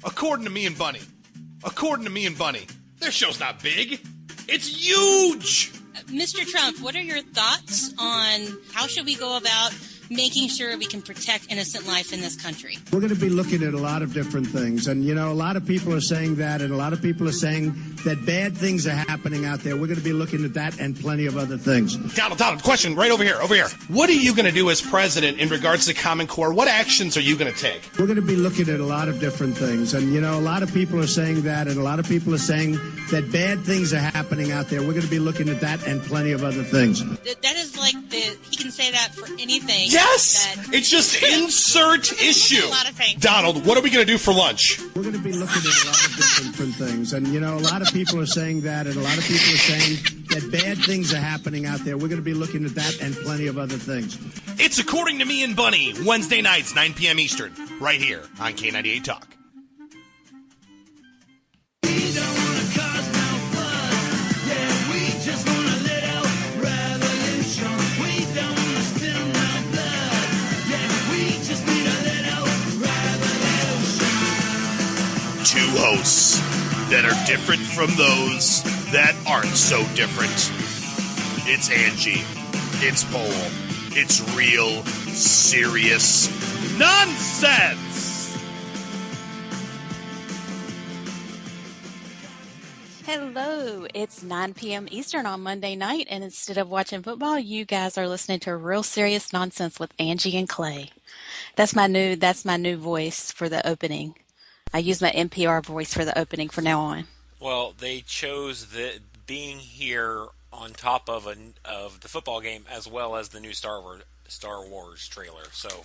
According to me and Bunny. Their show's not big. It's huge! Mr. Trump, what are your thoughts on how should we go about making sure we can protect innocent life in this country? We're going to be looking at a lot of different things. And, a lot of people are saying that, and a lot of people are saying that bad things are happening out there. We're going to be looking at that and plenty of other things. Donald, question right over here. What are you going to do as president in regards to Common Core? What actions are you going to take? We're going to be looking at a lot of different things. And, a lot of people are saying that, and a lot of people are saying that bad things are happening out there. We're going to be looking at that and plenty of other things. That is like he can say that for anything. Yes! It's just insert issue. A lot of things. Donald, what are we going to do for lunch? We're going to be looking at a lot of different things. And, a lot of people are saying that, and a lot of people are saying that bad things are happening out there. We're going to be looking at that and plenty of other things. It's According to Me and Bunny, Wednesday nights, 9 p.m. Eastern, right here on K98 Talk. Two hosts that are different from those that aren't so different. It's Angie. It's Paul. It's real, serious nonsense. Hello, it's 9 p.m. Eastern on Monday night, and instead of watching football, you guys are listening to Real Serious Nonsense with Angie and Clay. That's my new voice for the opening. I use my NPR voice for the opening from now on. Well, they chose being here on top of the football game as well as the new Star Wars trailer. So,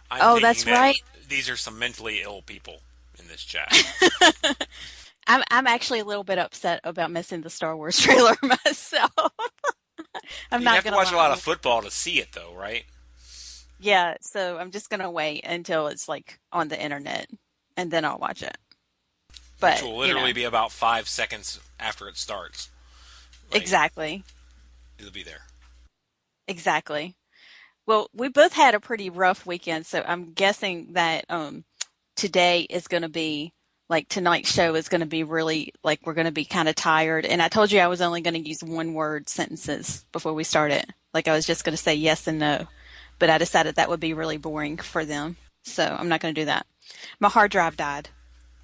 that's right. These are some mentally ill people in this chat. I'm actually a little bit upset about missing the Star Wars trailer myself. You have to watch a lot of football to see it, though, right? Yeah, so I'm just gonna wait until it's on the internet. And then I'll watch it. But which will literally be about 5 seconds after it starts. Right? Exactly. It'll be there. Exactly. Well, we both had a pretty rough weekend, so I'm guessing that today is going to be, tonight's show is going to be really, we're going to be kind of tired. And I told you I was only going to use one-word sentences before we started. I was just going to say yes and no. But I decided that would be really boring for them. So I'm not going to do that. My hard drive died.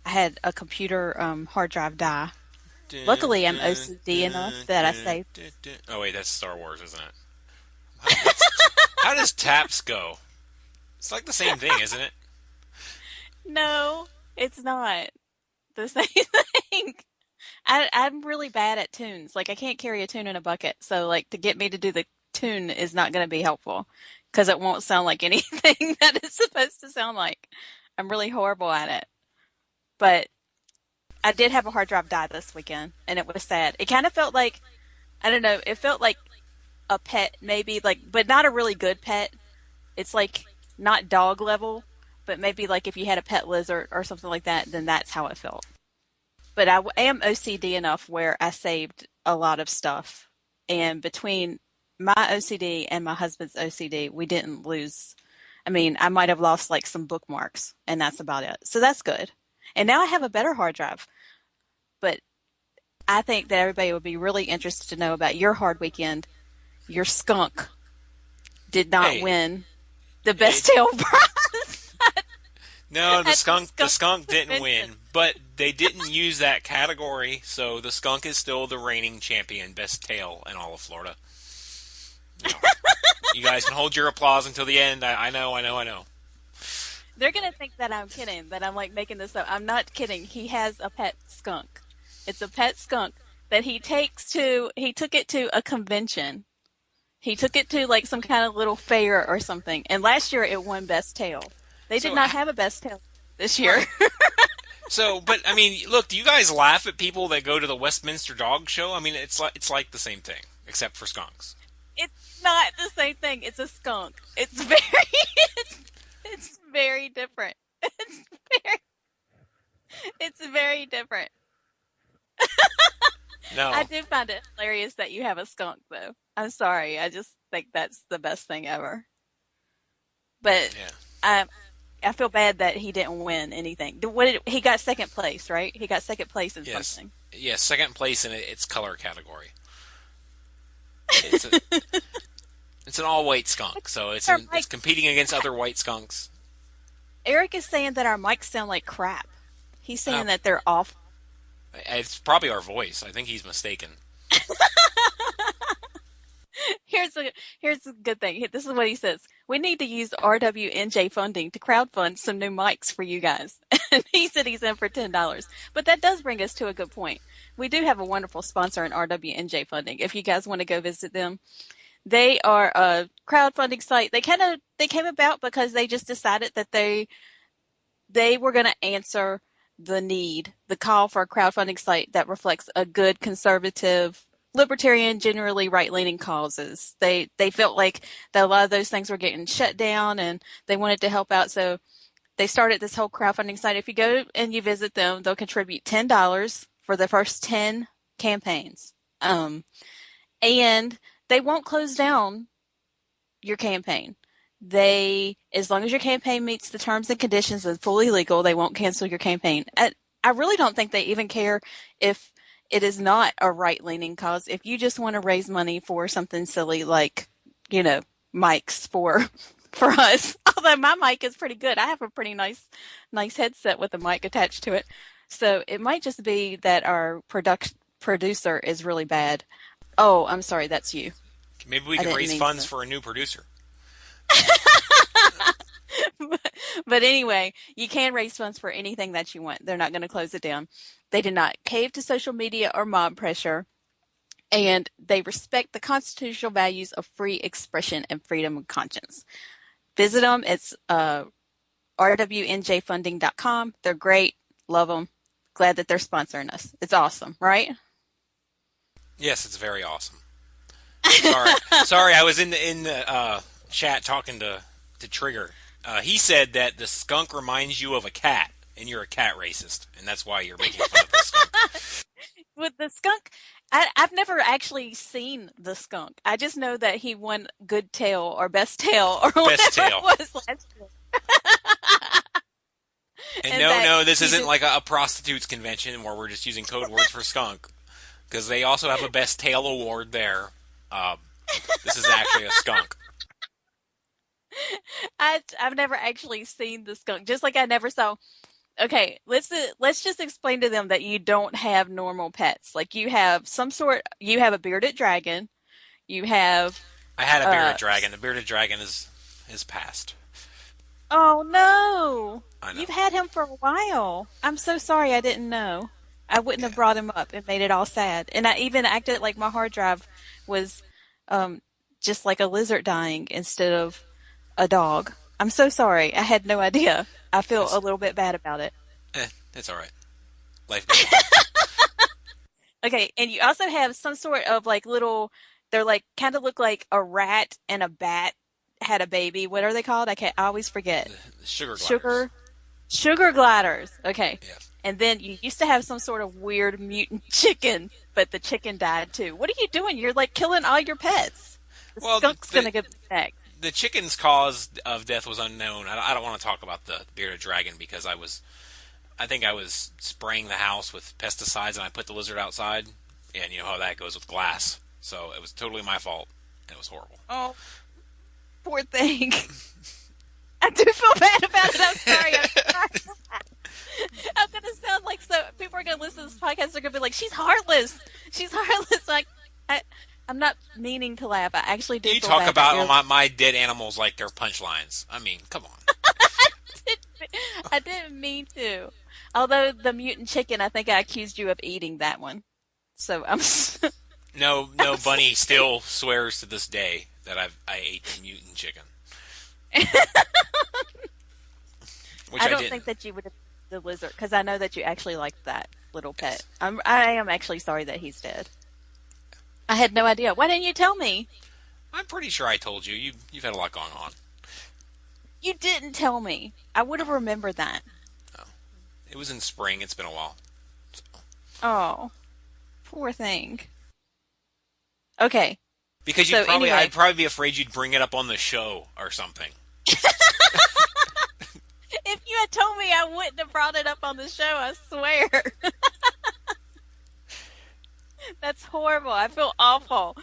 I had a computer hard drive die. Luckily, I'm OCD enough that I saved. Oh, wait, that's Star Wars, isn't it? How does taps go? It's like the same thing, isn't it? No, it's not the same thing. I'm really bad at tunes. I can't carry a tune in a bucket. So, to get me to do the tune is not going to be helpful because it won't sound like anything that it's supposed to sound like. I'm really horrible at it. But I did have a hard drive die this weekend, and it was sad. It kind of felt like, I don't know, it felt like a pet maybe, but not a really good pet. It's not dog level, but maybe if you had a pet lizard or something like that, then that's how it felt. But I am OCD enough where I saved a lot of stuff. And between my OCD and my husband's OCD, we didn't lose. I mean, I might have lost some bookmarks, and that's about it. So that's good. And now I have a better hard drive. But I think that everybody would be really interested to know about your hard weekend. Your skunk did not win the best tail prize. No, the skunk didn't win, but they didn't use that category, so the skunk is still the reigning champion, best tail in all of Florida. No. You guys can hold your applause until the end. I know. They're going to think that I'm kidding, that I'm making this up. I'm not kidding. He has a pet skunk. It's a pet skunk that he took it to a convention. He took it to some kind of little fair or something. And last year it won best tail. They did not have a best tail this year. So, but I mean, look, do you guys laugh at people that go to the Westminster Dog Show? I mean, it's like the same thing, except for skunks. It's not the same thing. It's a skunk. It's very different. It's very different. No. I do find it hilarious that you have a skunk, though. I'm sorry. I just think that's the best thing ever. But I feel bad that he didn't win anything. He got second place, right? He got second place in something. Yes, second place in its color category. It's, it's an all-white skunk, so it's competing against other white skunks. Eric is saying that our mics sound like crap. He's saying that they're off. It's probably our voice. I think he's mistaken. Here's a good thing. This is what he says. We need to use RWNJ funding to crowdfund some new mics for you guys. And he said he's in for $10. But that does bring us to a good point. We do have a wonderful sponsor in RWNJ funding. If you guys want to go visit them, they are a crowdfunding site. They came about because they just decided that they were going to answer the call for a crowdfunding site that reflects a good conservative, libertarian, generally right-leaning causes. They felt like that a lot of those things were getting shut down, and they wanted to help out. So they started this whole crowdfunding site. If you go and you visit them, they'll contribute $10 for the first 10 campaigns. And they won't close down your campaign. As long as your campaign meets the terms and conditions and fully legal, they won't cancel your campaign. I really don't think they even care if it is not a right-leaning cause. If you just want to raise money for something silly like, mics for us. Although my mic is pretty good. I have a pretty nice headset with a mic attached to it. So it might just be that our producer is really bad. Oh, I'm sorry, that's you. Maybe we can raise funds for a new producer. But anyway, you can raise funds for anything that you want. They're not going to close it down. They did not cave to social media or mob pressure, and they respect the constitutional values of free expression and freedom of conscience. Visit them. It's rwnjfunding.com. They're great. Love them. Glad that they're sponsoring us. It's awesome, right? Yes, it's very awesome. Sorry, I was in the chat talking to Trigger. He said that the skunk reminds you of a cat, and you're a cat racist, and that's why you're making fun of the skunk. With the skunk, I've never actually seen the skunk. I just know that he won Good Tail or Best Tail or Best whatever Tail. it was last year. And no, this isn't like a prostitutes convention where we're just using code words for skunk, because they also have a Best Tail award there. This is actually a skunk. I've never actually seen the skunk, just like I never saw. Okay, let's just explain to them that you don't have normal pets. Like you have a bearded dragon. I had a bearded dragon. The bearded dragon is passed. Oh no! I know. You've had him for a while. I'm so sorry, I didn't know. I wouldn't have brought him up. It made it all sad. And I even acted like my hard drive was just like a lizard dying instead of a dog. I'm so sorry. I had no idea. I feel a little bit bad about it. It's all right. Life goes on. Okay, and you also have some sort of like they're like kind of look like a rat and a bat had a baby. What are they called? I always forget. The sugar gliders. Sugar gliders. Okay. Yeah. And then you used to have some sort of weird mutant chicken, but the chicken died too. What are you doing? You're like killing all your pets. The skunk's going to get back. The chicken's cause of death was unknown. I don't want to talk about the bearded dragon because I think I was spraying the house with pesticides and I put the lizard outside, and you know how that goes with glass. So it was totally my fault. It was horrible. Oh, poor thing. I do feel bad about it. I'm sorry. I'm going to sound like people are going to listen to this podcast. They're going to be like, she's heartless. She's heartless. Like, I'm not meaning to laugh. I actually do. You feel talk bad about my dead animals like they're punchlines. I mean, come on. I didn't mean to. Although the mutant chicken, I think I accused you of eating that one. So I'm. No, Bunny still swears to this day that I ate the mutant chicken. I don't think that you would have the lizard because I know that you actually liked that little pet. Yes. I am actually sorry that he's dead. I had no idea. Why didn't you tell me? I'm pretty sure I told you. You've had a lot going on. You didn't tell me. I would have remembered that. Oh. It was in spring. It's been a while. So. Oh, poor thing. Okay. Because I'd probably be afraid you'd bring it up on the show or something. you had told me, I wouldn't have brought it up on the show. I swear. That's horrible. I feel awful.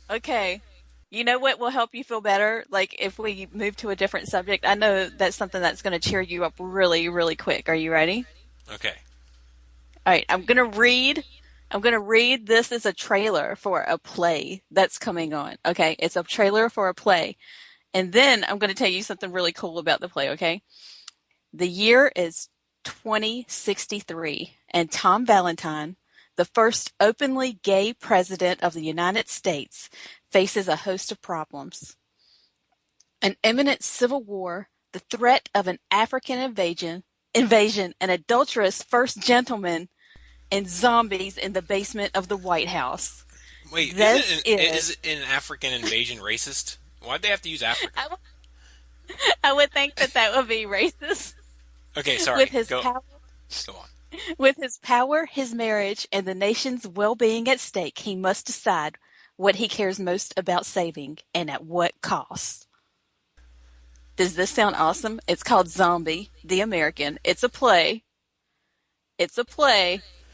Okay. You know what will help you feel better? Like if we move to a different subject. I know that's something that's going to cheer you up really, really quick. Are you ready? Okay. All right. I'm going to read. This as a trailer for a play that's coming on. Okay. It's a trailer for a play. And then I'm going to tell you something really cool about the play. Okay. The year is 2063 and Tom Valentine, the first openly gay president of the United States, faces a host of problems. An imminent civil war, the threat of an African invasion, an adulterous first gentleman, and zombies in the basement of the White House. Wait, is an African invasion racist? Why'd they have to use Africa? I would think that would be racist. Okay, sorry. With his go power, on. With his power, his marriage, and the nation's well-being at stake, he must decide what he cares most about saving and at what cost. Does this sound awesome? It's called Zombie, the American. It's a play.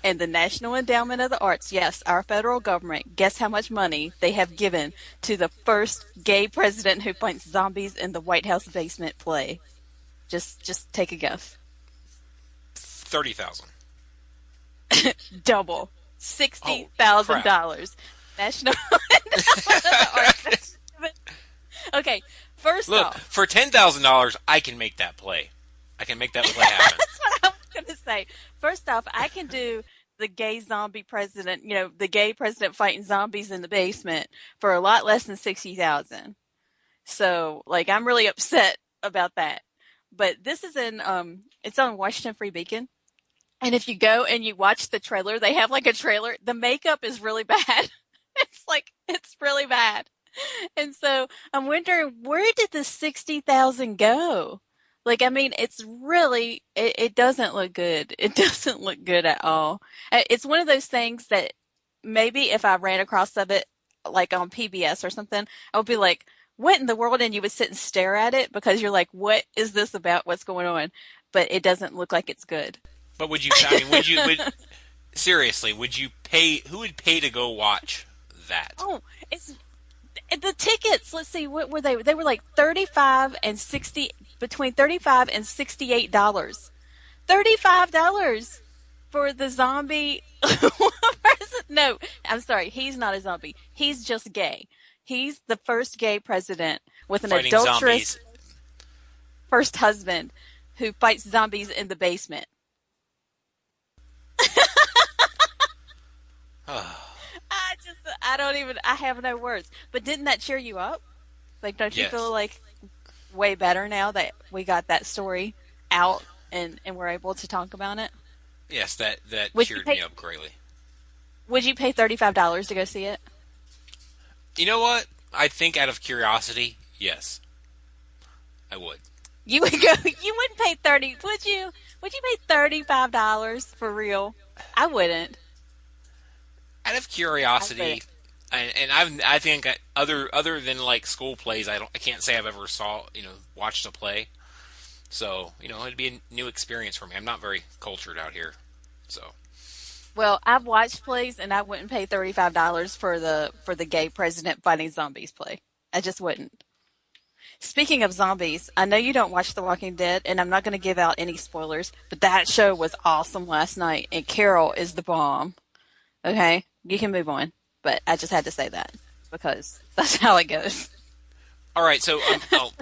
And the National Endowment of the Arts, yes, our federal government, guess how much money they have given to the first gay president who fights zombies in the White House basement play? Just take a guess. $30,000. Double. $60,000. National Endowment of the Arts. Okay, first Look, off. for $10,000, I can make that play. I can make that play happen. That's what I was going to say. First off, I can do the gay zombie president, the gay president fighting zombies in the basement for a lot less than $60,000. So, I'm really upset about that. But this is it's on Washington Free Beacon. And if you go and you watch the trailer, they have a trailer. The makeup is really bad. It's really bad. And so I'm wondering, where did the $60,000 go? It's really, it doesn't look good. It doesn't look good at all. It's one of those things that maybe if I ran across of it, on PBS or something, I would be like, what in the world? And you would sit and stare at it because you're like, what is this about? What's going on? But it doesn't look like it's good. But seriously, would you pay, who would pay to go watch that? Oh, it's the tickets. Let's see, what were they? They were $35 and $60, between $35 and $68. $35 for the zombie. No, I'm sorry. He's not a zombie. He's just gay. He's the first gay president with an Fighting adulterous zombies. first husband who fights zombies in the basement. I have no words. But didn't that cheer you up? Don't you Yes. feel way better now that we got that story out and we're able to talk about it? Yes, that Would cheered you me up greatly. Would you pay $35 to go see it? You know what? I think out of curiosity, yes. I would. You would go. You wouldn't pay 30. Would you? Would you pay $35 for real? I wouldn't. Out of curiosity, I think other than school plays, I can't say I've ever watched a play. So it'd be a new experience for me. I'm not very cultured out here, so. Well, I've watched plays, and I wouldn't pay $35 for the gay president fighting zombies play. I just wouldn't. Speaking of zombies, I know you don't watch The Walking Dead, and I'm not going to give out any spoilers, but that show was awesome last night, and Carol is the bomb. Okay? You can move on, but I just had to say that because that's how it goes. All right, so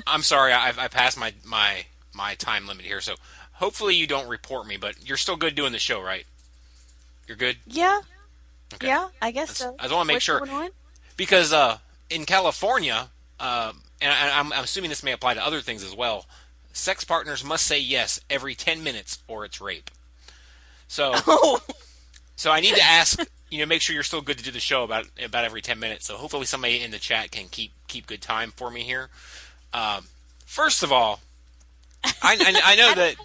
I'm sorry, I passed my time limit here, so hopefully you don't report me, but you're still good doing the show, right? You're good? Yeah. Okay. Yeah, I guess so. I just want to make What's sure. going on? Because in California, and I'm assuming this may apply to other things as well, sex partners must say yes every 10 minutes or it's rape. So, so I need to ask, make sure you're still good to do the show about every 10 minutes. So hopefully somebody in the chat can keep good time for me here. First of all, I know that.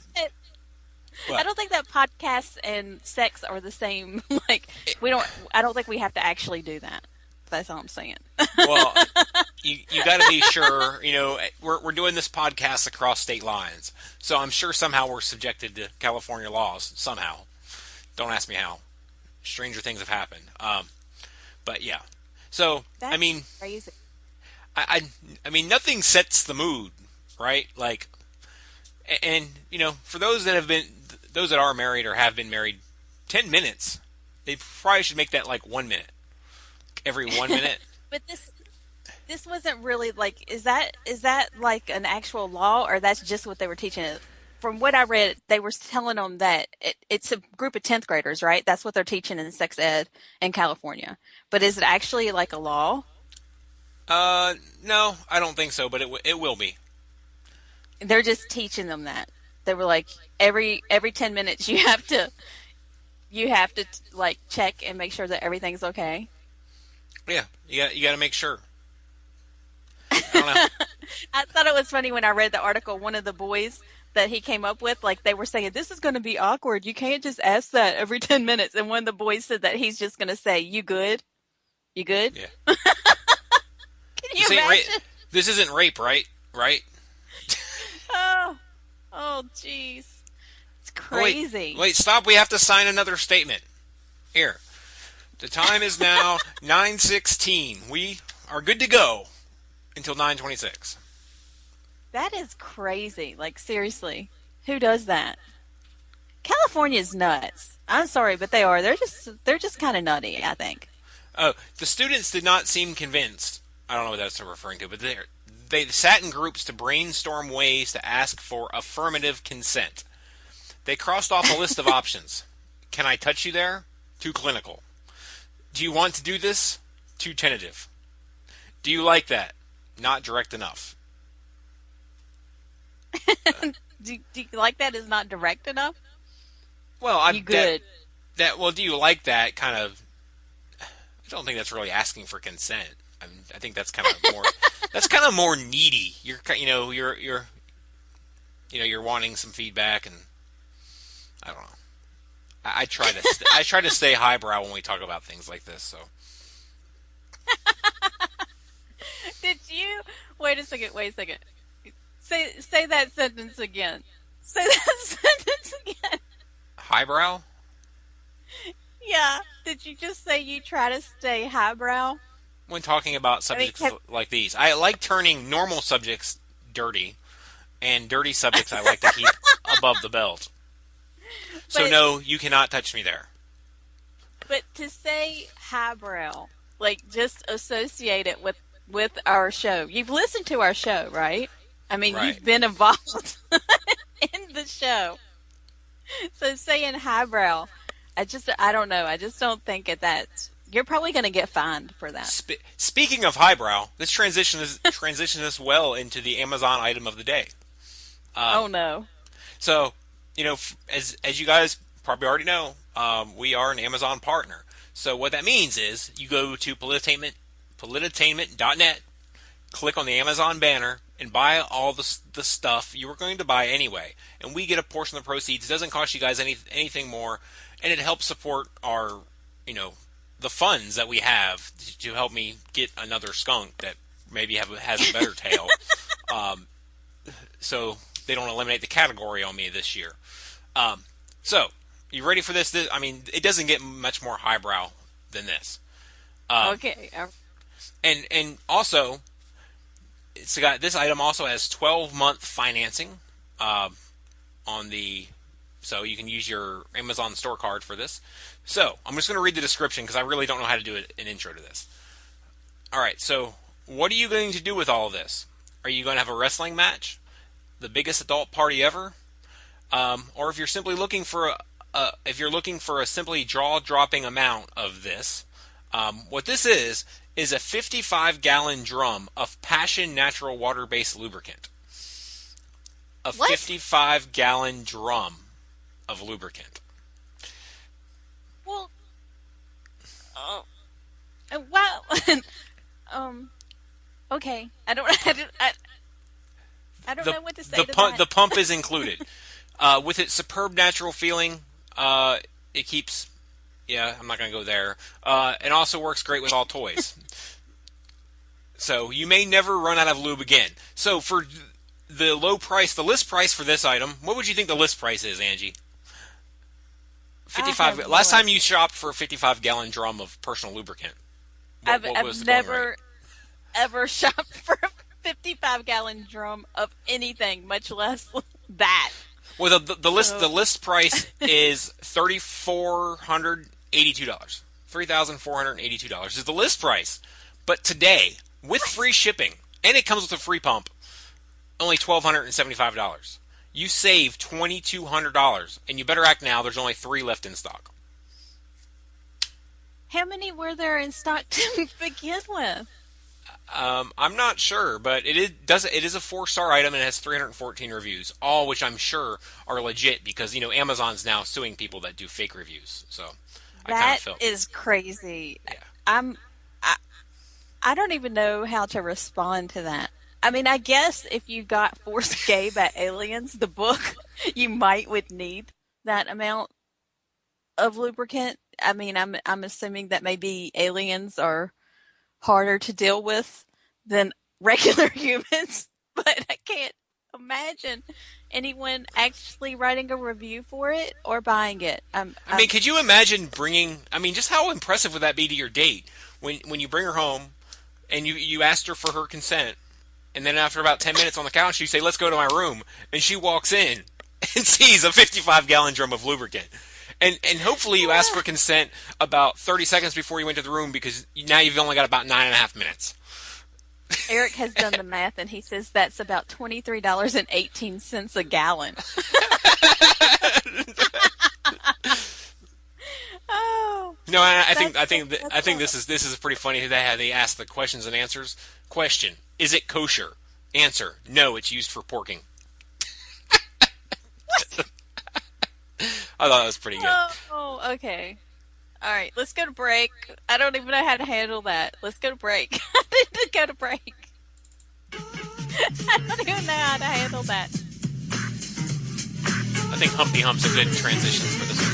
What? I don't think that podcasts and sex are the same. I don't think we have to actually do that. That's all I'm saying. Well, you got to be sure. We're doing this podcast across state lines, so I'm sure somehow we're subjected to California laws somehow. Don't ask me how. Stranger things have happened. But yeah. So That's I mean, crazy. I mean, nothing sets the mood, right? Like, and for those that are married or have been married, 10 minutes. They probably should make that like 1 minute. Every 1 minute. But this wasn't really like, is that like an actual law, or that's just what they were teaching? From what I read, they were telling them that it's a group of 10th graders, right? That's what they're teaching in sex ed in California. But is it actually like a law? No, I don't think so, but it will be. They're just teaching them that. They were like, every 10 minutes you have to like check and make sure that everything's okay. Yeah, you got to make sure. I don't know. I thought it was funny when I read the article. One of the boys that he came up with, like, they were saying, this is going to be awkward. You can't just ask that every 10 minutes. And one of the boys said that he's just going to say, "You good? You good?" Yeah. Can you imagine? This isn't rape, right? Right? Oh, jeez. It's crazy. Wait, stop. We have to sign another statement. Here. The time is now 9:16. We are good to go until 9:26. That is crazy. Like, seriously. Who does that? California's nuts. I'm sorry, but they are. They're just kind of nutty, I think. Oh, the students did not seem convinced. I don't know what that's referring to, but they sat in groups to brainstorm ways to ask for affirmative consent. They crossed off a list of options. Can I touch you there? Too clinical. Do you want to do this? Too tentative. Do you like that? Not direct enough. Do you like that is not direct enough? Well, you good. Do you like that kind of... I don't think that's really asking for consent. I think that's kind of more... that's kind of more needy. You're wanting some feedback, and I don't know. I try to stay highbrow when we talk about things like this. So, did you wait a second? Say that sentence again. Say that sentence again. Highbrow? Yeah. Did you just say you try to stay highbrow? When talking about subjects like these, I like turning normal subjects dirty, and dirty subjects I like to keep above the belt. So no, you cannot touch me there. But to say highbrow, like, just associate it with our show. You've listened to our show, right? I mean, right. You've been involved in the show. So saying highbrow, I don't know. I just don't think that you're probably going to get fined for that. Speaking of highbrow, this transition us well into the Amazon item of the day. Oh no! So, as you guys probably already know, we are an Amazon partner. So what that means is you go to Polititainment.net, click on the Amazon banner, and buy all the stuff you were going to buy anyway. And we get a portion of the proceeds. It doesn't cost you guys anything more, and it helps support our, the funds that we have to help me get another skunk that maybe has a better tail. So they don't eliminate the category on me this year. So, you ready for this? I mean, it doesn't get much more highbrow than this. Okay. And also, this item also has 12-month financing so you can use your Amazon store card for this. So, I'm just going to read the description because I really don't know how to do an intro to this. All right, so what are you going to do with all of this? Are you going to have a wrestling match? The biggest adult party ever? Or if you're simply looking for a simply jaw-dropping amount of this, what this is a 55-gallon drum of Passion natural water-based lubricant. A 55-gallon drum of lubricant. Well, wow. Okay. I don't know what to say to that. The pump is included. With its superb natural feeling, it keeps Yeah, I'm not going to go there. It also works great with all toys. So you may never run out of lube again. So for the low price, the list price for this item, what would you think the list price is, Angie? 55. Last time you shopped for a 55-gallon drum of personal lubricant. I've never ever shopped for a 55-gallon drum of anything, much less that. Well, the list price is $3,482. $3,482 is the list price. But today, with free shipping, and it comes with a free pump, only $1,275. You save $2,200, and you better act now. There's only 3 left in stock. How many were there in stock to begin with? I'm not sure, but it is a 4-star item and it has 314 reviews, all which I'm sure are legit because Amazon's now suing people that do fake reviews. So that is crazy. Yeah. I don't even know how to respond to that. I mean, I guess if you got Forced Gay by Aliens, the book, you would need that amount of lubricant. I mean, I'm assuming that maybe aliens are harder to deal with than regular humans, but I can't imagine anyone actually writing a review for it or buying it. I mean, could you imagine just how impressive would that be to your date when you bring her home and you asked her for her consent, and then after about 10 minutes on the couch, you say, let's go to my room, and she walks in and sees a 55-gallon drum of lubricant. And hopefully you asked for consent about 30 seconds before you went to the room because now you've only got about 9.5 minutes. Eric has done the math and he says that's about $23.18 a gallon. Oh. No, I think this is pretty funny that they ask the questions and answers. Question: is it kosher? Answer: no, it's used for porking. I thought that was pretty good. Oh, okay. All right, let's go to break. I don't even know how to handle that. Let's go to break. I need to go to break. I don't even know how to handle that. I think Humpty Hump's a good transition for this one.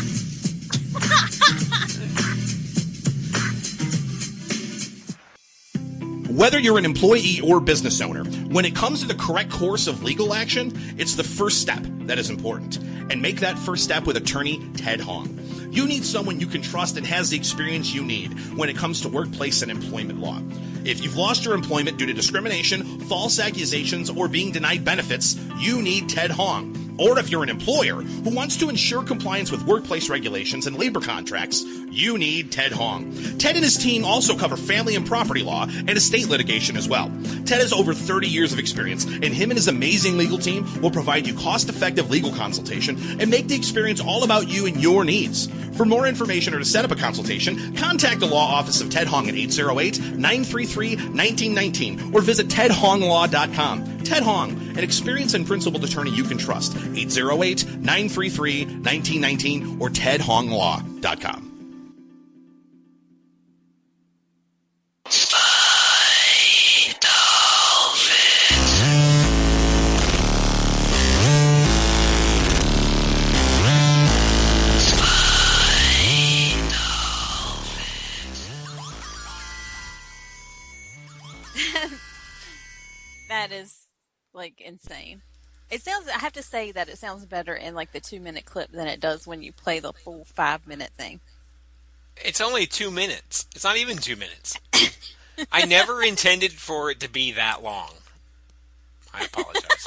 Whether you're an employee or business owner, when it comes to the correct course of legal action, it's the first step that is important. And make that first step with attorney Ted Hong. You need someone you can trust and has the experience you need when it comes to workplace and employment law. If you've lost your employment due to discrimination, false accusations, or being denied benefits, you need Ted Hong. Or if you're an employer who wants to ensure compliance with workplace regulations and labor contracts, you need Ted Hong. Ted and his team also cover family and property law and estate litigation as well. Ted has over 30 years of experience, and him and his amazing legal team will provide you cost-effective legal consultation and make the experience all about you and your needs. For more information or to set up a consultation, contact the law office of Ted Hong at 808-933-1919 or visit tedhonglaw.com. Ted Hong, an experienced and principled attorney you can trust. 808-933-1919 or tedhonglaw.com. That is like insane. It sounds, I have to say that it sounds better in like the 2-minute clip than it does when you play the full 5-minute thing. It's only 2 minutes. It's not even 2 minutes. I never intended for it to be that long. I apologize.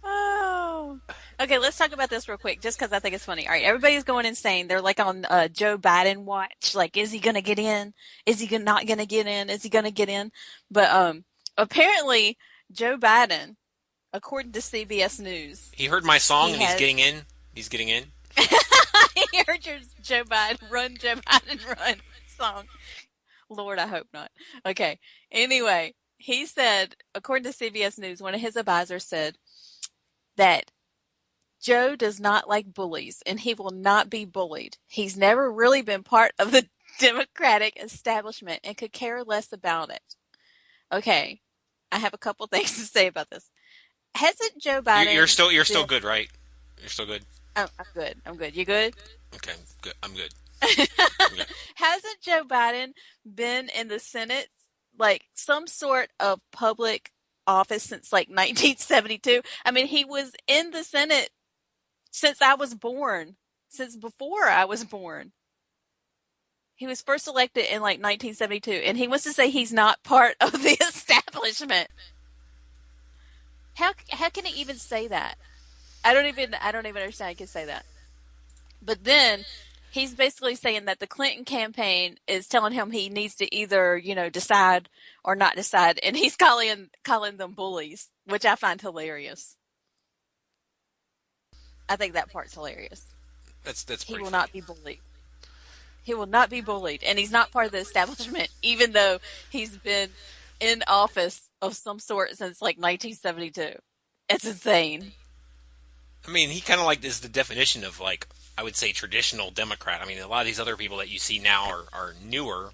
Oh. Okay, let's talk about this real quick, just because I think it's funny. All right, everybody's going insane. They're like on Joe Biden watch. Like, is he going to get in? Is he not going to get in? Is he going to get in? But apparently, Joe Biden, according to CBS News, he heard my song and he's getting in. He's getting in. He heard your Joe Biden run song. Lord, I hope not. Okay. Anyway, he said, according to CBS News, one of his advisors said that Joe does not like bullies, and he will not be bullied. He's never really been part of the Democratic establishment and could care less about it. Okay, I have a couple things to say about this. Hasn't Joe Biden... You're still good, right? You're still good? I'm good. I'm good. You good? Okay, good. I'm good. Hasn't Joe Biden been in the Senate, like some sort of public office since like 1972? I mean, he was in the Senate since I was born, since before I was born. He was first elected in like 1972, and he wants to say he's not part of the establishment. How can he even say that? I don't even understand how he can say that. But then he's basically saying that the Clinton campaign is telling him he needs to either, decide or not decide, and he's calling them bullies, which I find hilarious. I think that part's hilarious. That's He pretty will funny. not be bullied. He will not be bullied, and he's not part of the establishment, even though he's been in office of some sort since like 1972. It's insane. I mean, he kind of like is the definition of like I would say traditional Democrat. I mean, a lot of these other people that you see now are newer.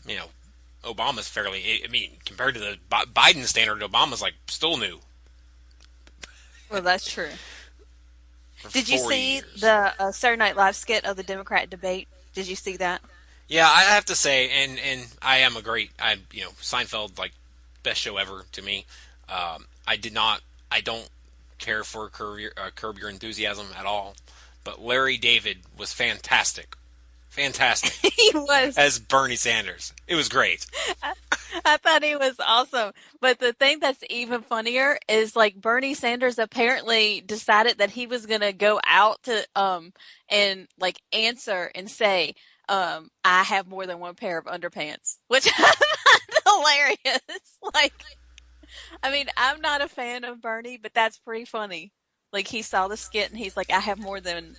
You know, Obama's fairly. I mean, compared to the Biden standard, Obama's like still new. Well, that's true. For Did you 40 see years. the Saturday Night Live skit of the Democrat debate? Did you see that? Yeah, I have to say, and I am Seinfeld, like best show ever to me. I don't care for Curb Your Enthusiasm at all, but Larry David was fantastic He was. as Bernie Sanders. It was great. I thought he was awesome. But the thing that's even funnier is like Bernie Sanders apparently decided that he was going to go out to and like answer and say I have more than one pair of underpants, which I find hilarious. Like, I mean, I'm not a fan of Bernie, but that's pretty funny. Like he saw the skit and he's like, I have more than,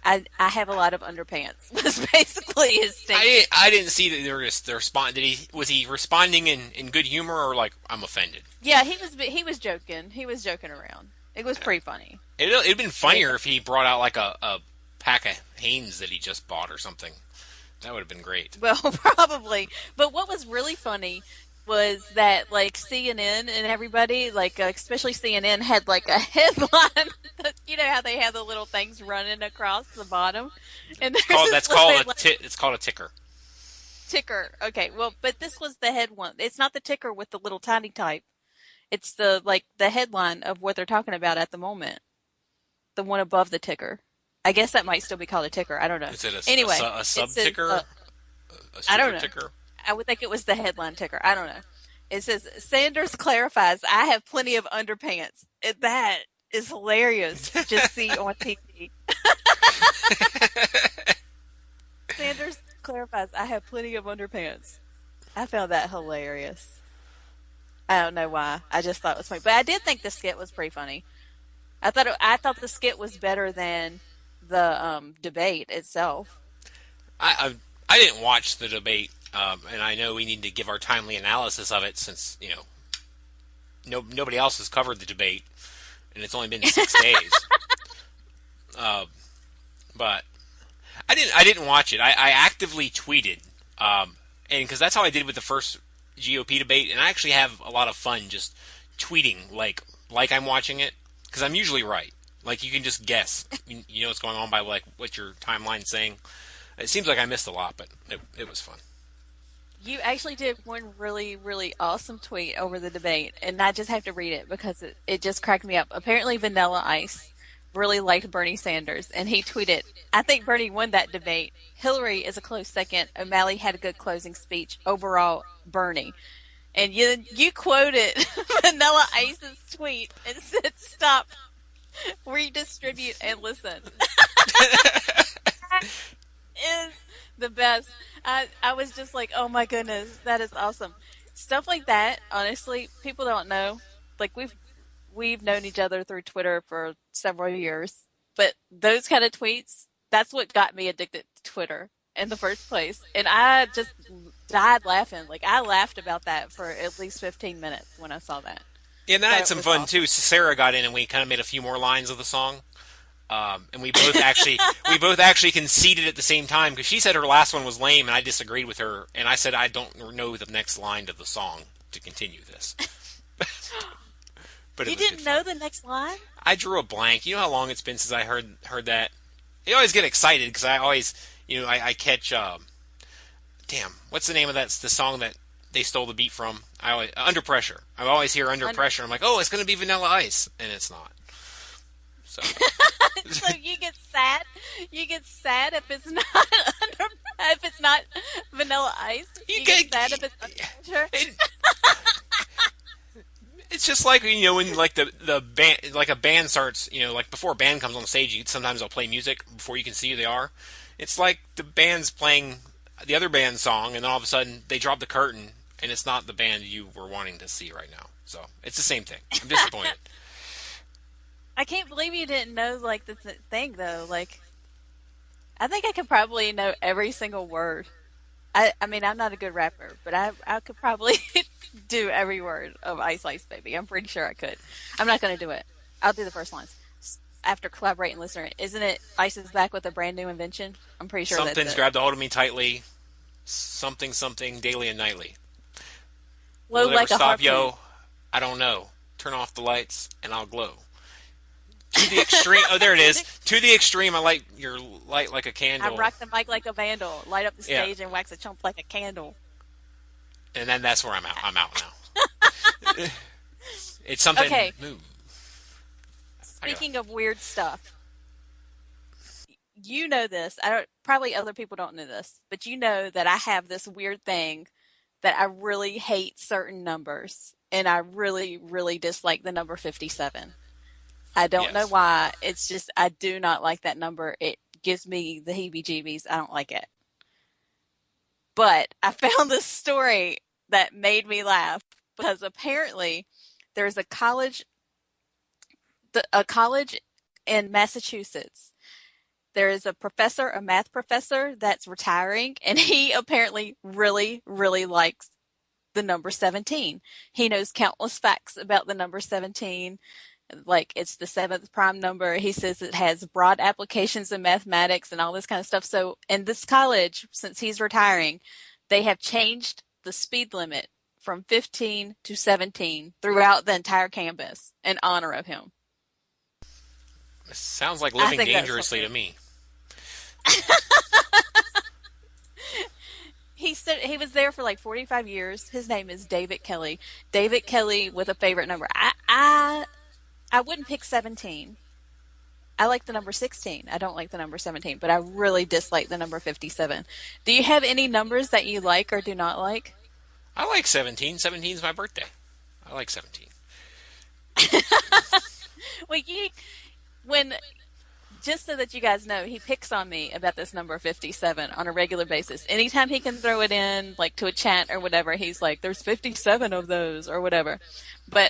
I have a lot of underpants. Was basically his statement. I didn't see that they respond. Was he responding in good humor or like I'm offended? Yeah, he was joking. He was joking around. It was pretty funny. It'd been funnier if he brought out like a pack of Hanes that he just bought or something. That would have been great. Well, probably. But what was really funny was that like CNN and everybody, like especially CNN, had like a headline. You know how they have the little things running across the bottom, and It's called a ticker. ticker. Okay, well, but this was the head one. It's not the ticker with the little tiny type. It's the headline of what they're talking about at the moment. The one above the ticker. I guess that might still be called a ticker. I don't know. Is it Anyway, a sub it says, ticker? I don't know. Ticker? I would think it was the headline ticker. I don't know. It says Sanders clarifies, I have plenty of underpants. That is hilarious to just see on TV. Sanders clarifies, I have plenty of underpants. I found that hilarious. I don't know why. I just thought it was funny. But I did think the skit was pretty funny. I thought the skit was better than the debate itself. I didn't watch the debate, and I know we need to give our timely analysis of it since nobody else has covered the debate, and it's only been 6 days. But I didn't watch it. I actively tweeted, and because that's how I did with the first GOP debate, and I actually have a lot of fun just tweeting like I'm watching it because I'm usually right. Like you can just guess, you know what's going on by like what your timeline's saying. It seems like I missed a lot, but it was fun. You actually did one really, really awesome tweet over the debate, and I just have to read it because it just cracked me up. Apparently, Vanilla Ice really liked Bernie Sanders, and he tweeted, I think Bernie won that debate. Hillary is a close second. O'Malley had a good closing speech. Overall, Bernie. And you quoted Vanilla Ice's tweet and said, stop, redistribute, and listen. Is the best. I was just like, oh my goodness, that is awesome. Stuff like that, honestly, people don't know. Like we've known each other through Twitter for several years, but those kind of tweets, that's what got me addicted to Twitter in the first place. And I just died laughing. Like I laughed about that for at least 15 minutes when I saw that. Yeah, and that had That some was fun awesome. too. Sarah got in, and we kind of made a few more lines of the song. And we both actually conceded at the same time because she said her last one was lame, and I disagreed with her, and I said I don't know the next line of the song to continue this. But You didn't know the next line? I drew a blank. You know how long it's been since I heard that? I always get excited because I always, I catch. Damn, what's the name of the song that they stole the beat from? Under Pressure. I always hear Under Pressure. I'm like, oh, it's going to be Vanilla Ice, and it's not. So. So you get sad. You get sad if it's not Vanilla Ice. You get sad if it's Under Pressure. It's just like when like the band, like a band starts, like before a band comes on stage, sometimes they'll play music before you can see who they are. It's like the band's playing the other band's song, and then all of a sudden they drop the curtain, and it's not the band you were wanting to see right now. So it's the same thing. I'm disappointed. I can't believe you didn't know like the thing though. Like, I think I could probably know every single word. I mean, I'm not a good rapper, but I could probably do every word of Ice Ice Baby. I'm pretty sure I could. I'm not going to do it. I'll do the first lines. After collaborate and listen, isn't it Ice is back with a brand new invention? I'm pretty sure Something's that's it. grabbed a hold of me tightly. Something, daily and nightly. Glow Will it like ever a stop, harpoon. yo? I don't know. Turn off the lights and I'll glow. To the extreme. Oh, there it is. To the extreme, I light your light like a candle. I rock the mic like a vandal, light up the stage and wax a chump like a candle. And then that's where I'm out. I'm out now. It's something. Okay. Ooh. Speaking of weird stuff, you know this. Probably other people don't know this, but you know that I have this weird thing that I really hate certain numbers, and I really, really dislike the number 57. I don't know why. It's just I do not like that number. It gives me the heebie-jeebies. I don't like it. But I found this story that made me laugh because apparently there's a college in Massachusetts. There is a math professor that's retiring, and he apparently really, really likes the number 17. He knows countless facts about the number 17. Like it's the seventh prime number. He says it has broad applications in mathematics and all this kind of stuff. So in this college, since he's retiring, they have changed the speed limit from 15 to 17 throughout the entire campus in honor of him. It sounds like living dangerously to me. He said he was there for like 45 years. His name is David Kelly. David Kelly with a favorite number. I wouldn't pick 17. I like the number 16. I don't like the number 17, but I really dislike the number 57. Do you have any numbers that you like or do not like? I like 17. 17 is my birthday. I like 17. Well, just so that you guys know, he picks on me about this number 57 on a regular basis. Anytime he can throw it in, like to a chat or whatever, he's like, there's 57 of those or whatever. But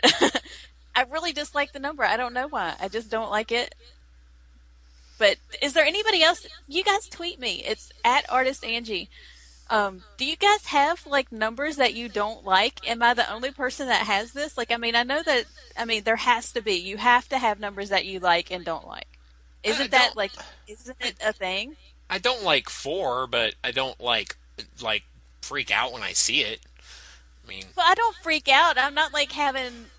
I really dislike the number. I don't know why. I just don't like it. But is there anybody else? You guys tweet me. It's @ArtistAngie. Do you guys have like numbers that you don't like? Am I the only person that has this? Like, I mean, I know that, there has to be. You have to have numbers that you like and don't like. Isn't it a thing? I don't like 4, but I don't like freak out when I see it. Well, I don't freak out. I'm not like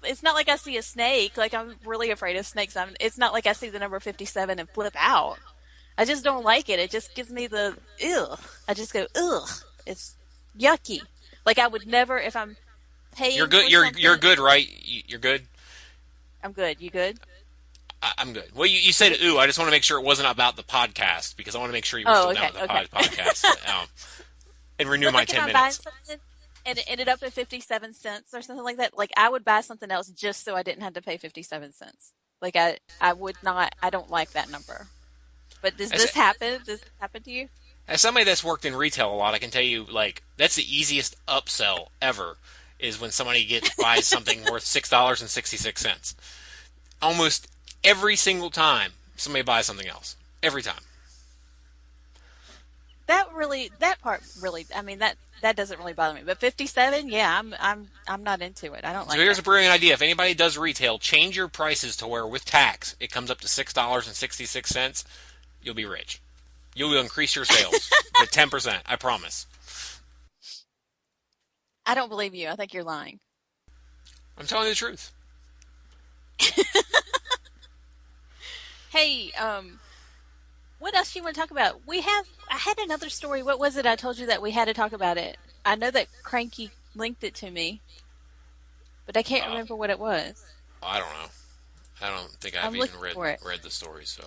it's not like I see a snake. Like, I'm really afraid of snakes. It's not like I see the number 57 and flip out. I just don't like it. It just gives me the, ugh. I just go, ugh. It's yucky. Like, I would never, if I'm paying You're good. You're good, right? You're good? I'm good. You good? I'm good. Well, you said ooh. I just want to make sure it wasn't about the podcast because I want to make sure you were still down with the podcast and renew my 10 minutes. And it ended up at 57 cents or something like that. Like, I would buy something else just so I didn't have to pay 57 cents. Like, I would not, I don't like that number. But does this happen? Does this happen to you? As somebody that's worked in retail a lot, I can tell you, like, that's the easiest upsell ever is when somebody buys something worth $6.66. Almost every single time somebody buys something else. Every time. That part really, that doesn't really bother me. But 57, yeah, I'm not into it. I don't like it. So here's a brilliant idea. If anybody does retail, change your prices to where with tax it comes up to $6.66. You'll be rich. You'll increase your sales by 10%. I promise. I don't believe you. I think you're lying. I'm telling you the truth. what else do you want to talk about? I had another story. What was it? I told you that we had to talk about it. I know that Cranky linked it to me, but I can't remember what it was. I don't know. I don't think I've even read the story. So.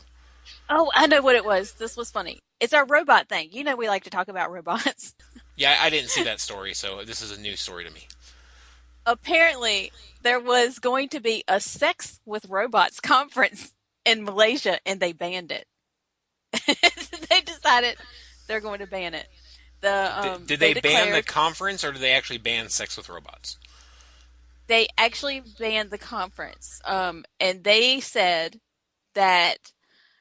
Oh, I know what it was. This was funny. It's our robot thing. You know we like to talk about robots. Yeah, I didn't see that story, so this is a new story to me. Apparently, there was going to be a Sex with Robots conference in Malaysia, and they banned it. They decided they're going to ban it. Did they ban the conference, or did they actually ban sex with robots? They actually banned the conference, and they said that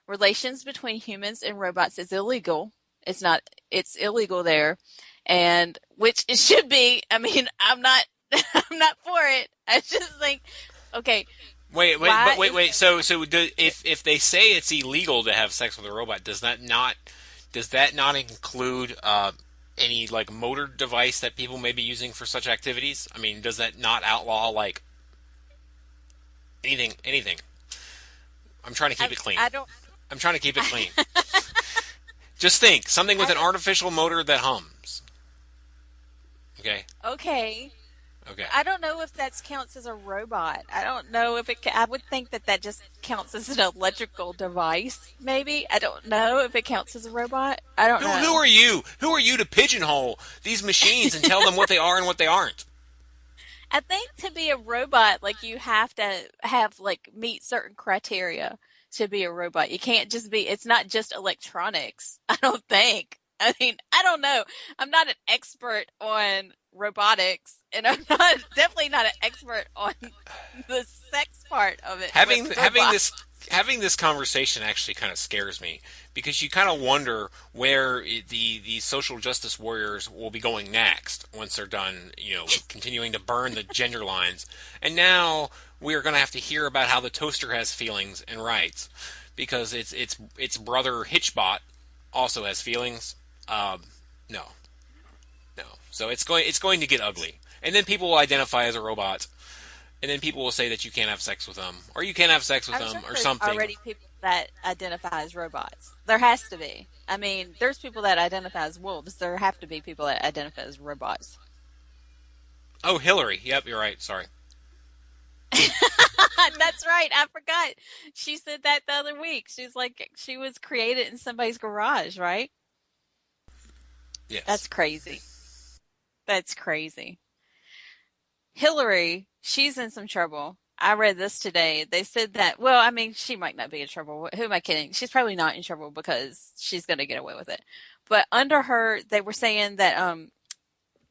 relations between humans and robots is illegal. It's illegal there, and which it should be. I mean, I'm not for it. I just think, okay. Wait. So if they say it's illegal to have sex with a robot, does that not include any like motor device that people may be using for such activities? I mean, does that not outlaw like anything? I'm trying to keep it clean. I'm trying to keep it clean. Just think, something with an artificial motor that hums. Okay. Okay. Okay. I don't know if that counts as a robot. I don't know if I would think that just counts as an electrical device, maybe. I don't know if it counts as a robot. I don't know. Who are you? Who are you to pigeonhole these machines and tell them what they are and what they aren't? I think to be a robot, like, you have to have, like, meet certain criteria to be a robot. You can't just be, it's not just electronics, I don't think. I mean, I don't know. I'm not an expert on robotics, and I'm definitely not an expert on the sex part of it. Having this conversation actually kind of scares me, because you kind of wonder where the social justice warriors will be going next once they're done, continuing to burn the gender lines. And now we are going to have to hear about how the toaster has feelings and rights, because its brother Hitchbot also has feelings. No. So it's going to get ugly, and then people will identify as a robot, and then people will say that you can't have sex with them, or you can't have sex with them, or something. There's already people that identify as robots. There has to be. I mean, there's people that identify as wolves. There have to be people that identify as robots. Oh, Hillary. Yep, you're right. Sorry. That's right. I forgot. She said that the other week. She's like, she was created in somebody's garage, right? Yes. That's crazy. Hillary, she's in some trouble. I read this today. They said that, well, I mean, she might not be in trouble. Who am I kidding? She's probably not in trouble because she's going to get away with it. But under her, they were saying that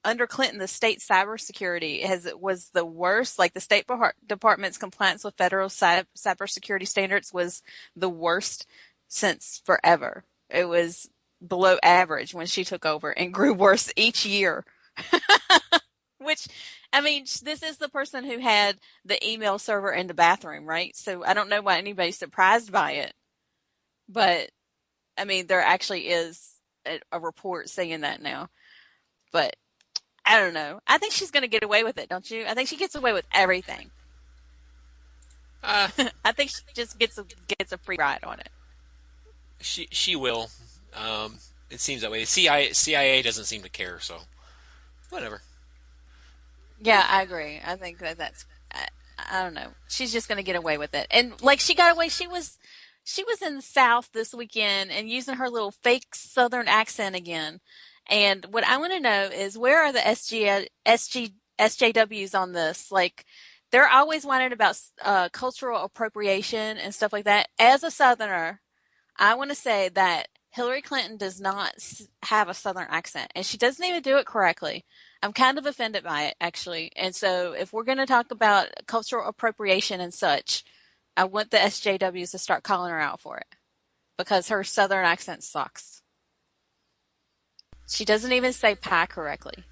under Clinton, the state cybersecurity was the worst. Like, the State Department's compliance with federal cybersecurity standards was the worst since forever. It was below average when she took over and grew worse each year. Which, I mean, this is the person who had the email server in the bathroom, right? So I don't know why anybody's surprised by it. But, I mean, there actually is a report saying that now. But, I don't know. I think she's going to get away with it, don't you? I think she gets away with everything. I think she just gets a free ride on it. She will. It seems that way. The CIA doesn't seem to care, so whatever. Yeah, I agree. I think that's I don't know. She's just going to get away with it. And like, she got away. She was in the South this weekend and using her little fake Southern accent again. And what I want to know is, where are the SJWs on this? Like, they're always whining about cultural appropriation and stuff like that. As a Southerner, I want to say that Hillary Clinton does not have a Southern accent, and she doesn't even do it correctly. I'm kind of offended by it, actually. And so if we're going to talk about cultural appropriation and such, I want the SJWs to start calling her out for it, because her Southern accent sucks. She doesn't even say pie correctly.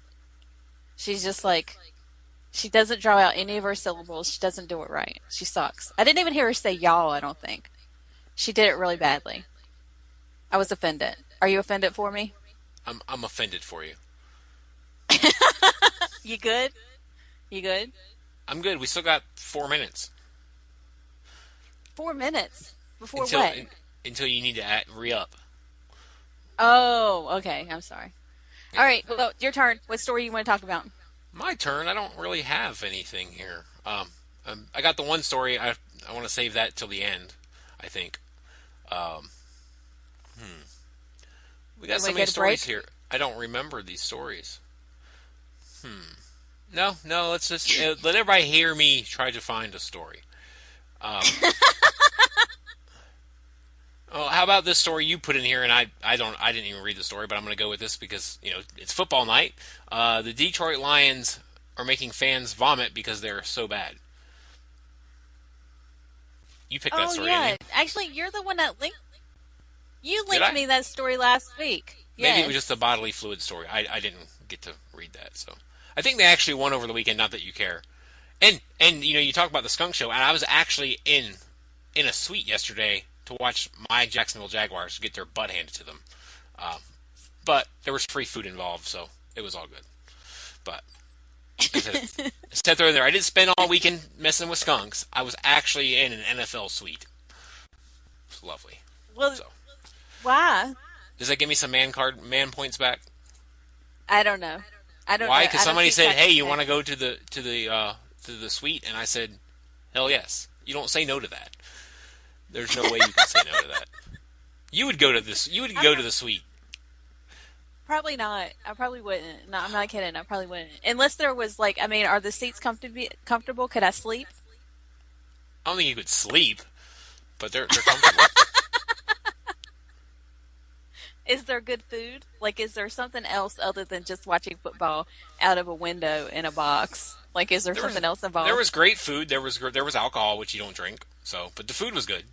She's just like, she doesn't draw out any of her syllables. She doesn't do it right. She sucks. I didn't even hear her say y'all, I don't think. She did it really badly. I was offended. Are you offended for me? I'm offended for you. You good? You good? I'm good. We still got 4 minutes. 4 minutes? Before what? until you need to re-up. Oh, okay. I'm sorry. All right. Well, your turn. What story you want to talk about? My turn. I don't really have anything here. I got the one story. I want to save that till the end. I think. Um, we got so many stories here. I don't remember these stories. No. Let's just let everybody hear me try to find a story. Oh, how about this story you put in here? And I didn't even read the story, but I'm going to go with this because it's football night. The Detroit Lions are making fans vomit because they're so bad. You picked that story. Oh yeah, actually, you're the one that linked. You linked me that story last week. Maybe it was just a bodily fluid story. I didn't get to read that, so I think they actually won over the weekend. Not that you care. And you talk about the skunk show, and I was actually in a suite yesterday to watch my Jacksonville Jaguars get their butt handed to them. But there was free food involved, so it was all good. But I sat there. I didn't spend all weekend messing with skunks. I was actually in an NFL suite. It was lovely. Well, why? Does that give me some man points back? I don't know. Why? Because somebody said, "Hey, you want to go to the suite?" And I said, "Hell yes." You don't say no to that. There's no way you can say no to that. You would go to this. You would go to the suite. Probably not. I probably wouldn't. No, I'm not kidding. I probably wouldn't. Unless there was are the seats comfortable? Could I sleep? I don't think you could sleep, but they're comfortable. Is there good food? Is there something else other than just watching football out of a window in a box? Is there something else involved? There was great food. There was alcohol, which you don't drink. But the food was good.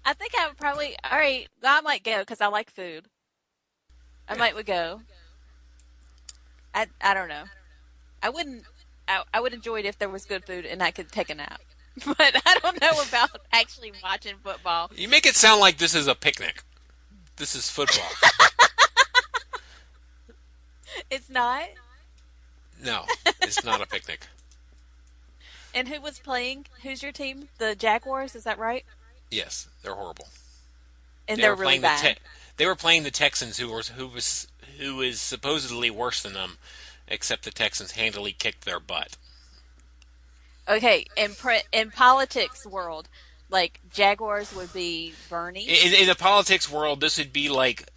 I think I would probably. All right, I might go because I like food. I might would go. I don't know. I wouldn't. I would enjoy it if there was good food and I could take a nap. But I don't know about actually watching football. You make it sound like this is a picnic. This is football. It's not? No, it's not a picnic. And who was playing? Who's your team? The Jaguars, is that right? Yes, they're horrible. And they're really bad. They were playing the Texans, who is supposedly worse than them, except the Texans handily kicked their butt. Okay, in politics world, Jaguars would be Bernie. In the politics world, this would be like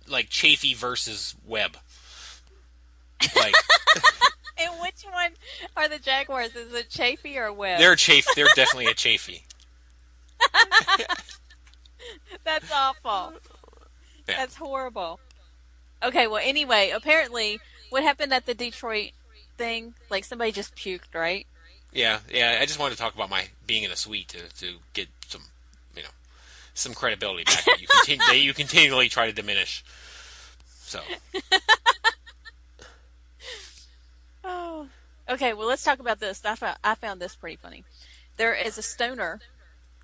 Chafee versus Webb. And which one are the Jaguars? Is it Chafee or Webb? They're definitely a Chafee. That's awful. Yeah. That's horrible. Okay, well, anyway, apparently, what happened at the Detroit thing? Somebody just puked, right? Yeah. I just wanted to talk about my being in a suite to get some credibility back that you continually try to diminish. So. Oh. Okay, well, let's talk about this. I found this pretty funny. There is a stoner.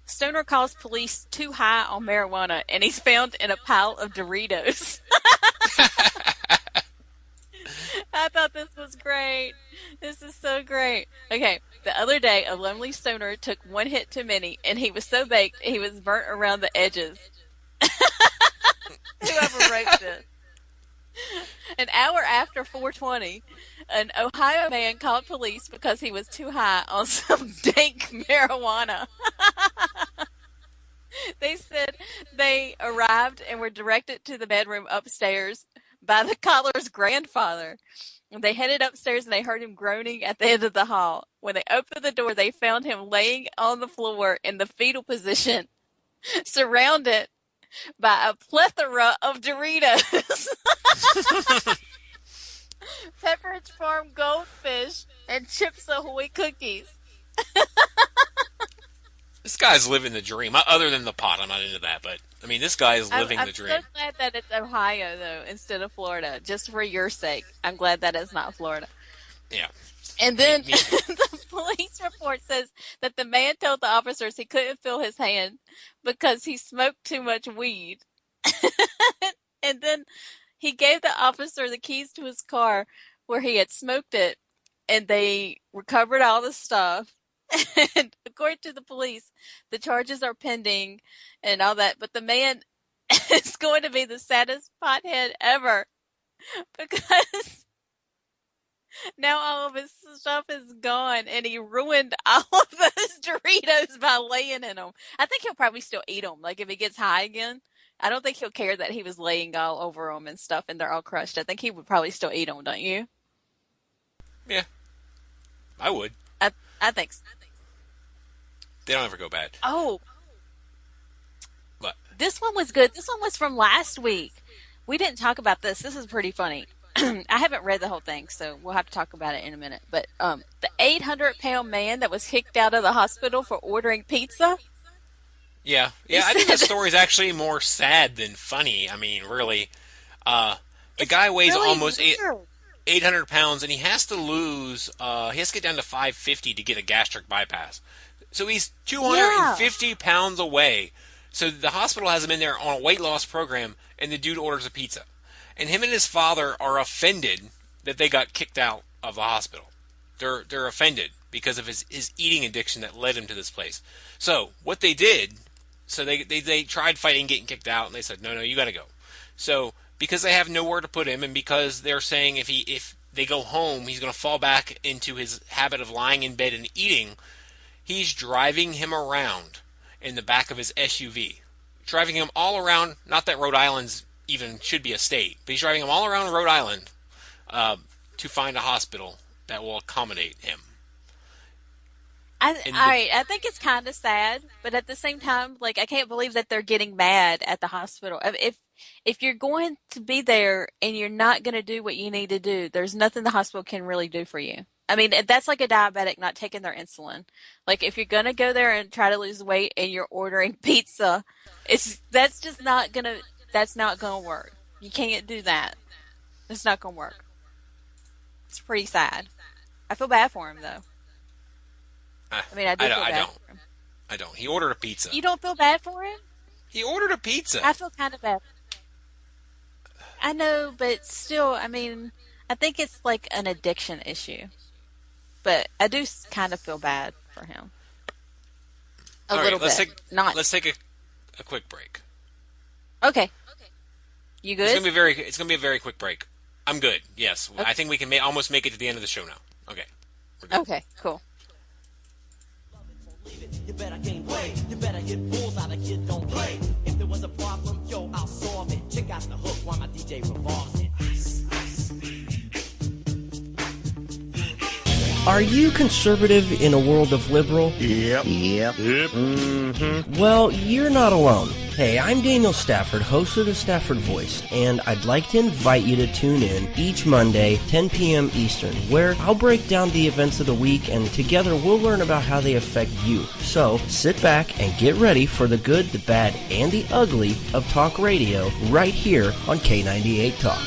Stoner calls police too high on marijuana, and he's found in a pile of Doritos. I thought this was great. This is so great. Okay, the other day, a lonely stoner took one hit too many, and he was so baked he was burnt around the edges. Whoever wrote this. An hour after 4:20, an Ohio man called police because he was too high on some dank marijuana. They said they arrived and were directed to the bedroom upstairs by the caller's grandfather. They headed upstairs and they heard him groaning at the end of the hall. When they opened the door, they found him laying on the floor in the fetal position, surrounded by a plethora of Doritos, Pepperidge Farm Goldfish, and Chips Ahoy cookies. This guy's living the dream. Other than the pot, I'm not into that, but this guy is living the dream. I'm so glad that it's Ohio though instead of Florida, just for your sake. I'm glad that it's not Florida. Yeah. And then the police report says that the man told the officers he couldn't feel his hand because he smoked too much weed. And then he gave the officer the keys to his car where he had smoked it, and they recovered all the stuff. And according to the police, the charges are pending and all that, but the man is going to be the saddest pothead ever because now all of his stuff is gone and he ruined all of those Doritos by laying in them. I think he'll probably still eat them. Like if he gets high again, I don't think he'll care that he was laying all over them and stuff and they're all crushed. I think he would probably still eat them, don't you? Yeah, I would. I think so. They don't ever go bad. Oh. What? This one was good. This one was from last week. We didn't talk about this. This is pretty funny. I haven't read the whole thing, so we'll have to talk about it in a minute. But the 800-pound man that was kicked out of the hospital for ordering pizza. Yeah. I think the story is actually more sad than funny. I mean, really. The guy weighs really almost weird. 800 pounds, and he has to lose, he has to get down to 550 to get a gastric bypass. So he's 250 pounds away. So the hospital has him in there on a weight loss program, and the dude orders a pizza. And him and his father are offended that they got kicked out of the hospital. They're offended because of his eating addiction that led him to this place. So what they did, they tried fighting getting kicked out, and they said, no, you got to go. So because they have nowhere to put him, and because they're saying if they go home, he's going to fall back into his habit of lying in bed and eating, he's driving him around in the back of his SUV. Driving him all around, not that Rhode Island's even should be a state, but he's driving him all around Rhode Island to find a hospital that will accommodate him. I think it's kind of sad, but at the same time, like I can't believe that they're getting mad at the hospital. If you're going to be there and you're not going to do what you need to do, there's nothing the hospital can really do for you. I mean, that's like a diabetic not taking their insulin. Like if you're going to go there and try to lose weight and you're ordering pizza, that's not going to work. You can't do that. It's not going to work. It's pretty sad. I feel bad for him though. I mean, I feel bad for him. I don't. He ordered a pizza. You don't feel bad for him? He ordered a pizza. I feel kind of bad. I know, but still, I mean, I think it's like an addiction issue. But I do kind of feel bad for him. A little bit. Let's take a quick break. Okay. You good? It's gonna be a very quick break. I'm good. Yes, okay. I think we can almost make it to the end of the show now. Okay. We're good. Okay. Cool. You better gain weight. You better hit bulls out of kid don't play. If there was a problem, yo, I'll solve it. Check out the hook while my DJ revolves it. Are you conservative in a world of liberal? Yep. Mm-hmm. Well, you're not alone. Hey, I'm Daniel Stafford, host of the Stafford Voice, and I'd like to invite you to tune in each Monday, 10 p.m. Eastern, where I'll break down the events of the week, and together we'll learn about how they affect you. So, sit back and get ready for the good, the bad, and the ugly of talk radio right here on K98 Talk.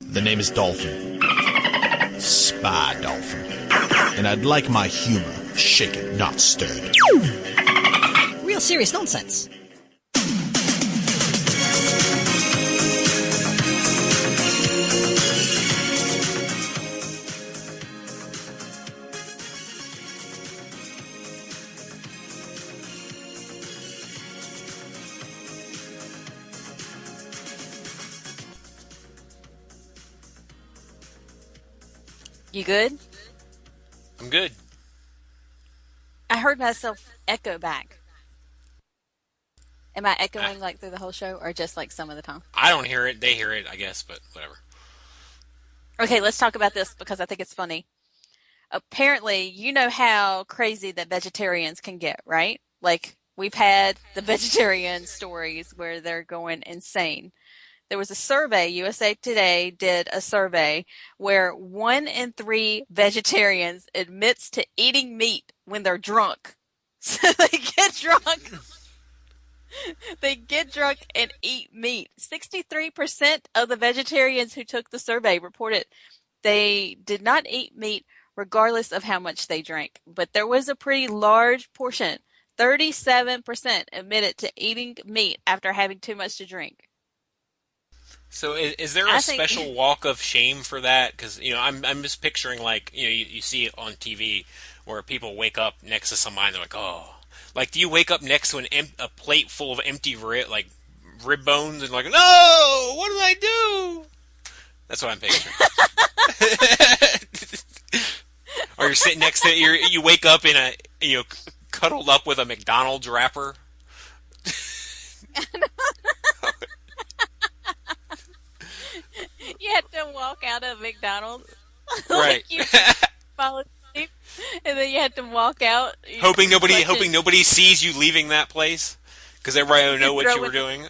The name is Dolphin. Spy Dolphin. And I'd like my humor shaken, not stirred. Real serious nonsense. You good? I'm good. I heard myself echo back. Am I echoing like through the whole show or just like some of the time? I don't hear it. They hear it, I guess, but whatever. Okay, let's talk about this because I think it's funny. Apparently, you know how crazy that vegetarians can get, right? Like, we've had the vegetarian stories where they're going insane. There was a survey, USA Today did a survey where 1 in 3 vegetarians admits to eating meat when they're drunk. So they get drunk. They get drunk and eat meat. 63% of the vegetarians who took the survey reported they did not eat meat regardless of how much they drank. But there was a pretty large portion, 37% admitted to eating meat after having too much to drink. So is there a special walk of shame for that? Because I'm just picturing like you see it on TV where people wake up next to somebody and they're like, oh, like do you wake up next to a plate full of empty rib bones and like, no, what did I do? That's what I'm picturing. Or you're sitting next to you wake up in cuddled up with a McDonald's wrapper. You had to walk out of McDonald's. Right. Like you fall asleep, and then you had to walk out. Hoping nobody sees you leaving that place, because everybody will know what you were doing.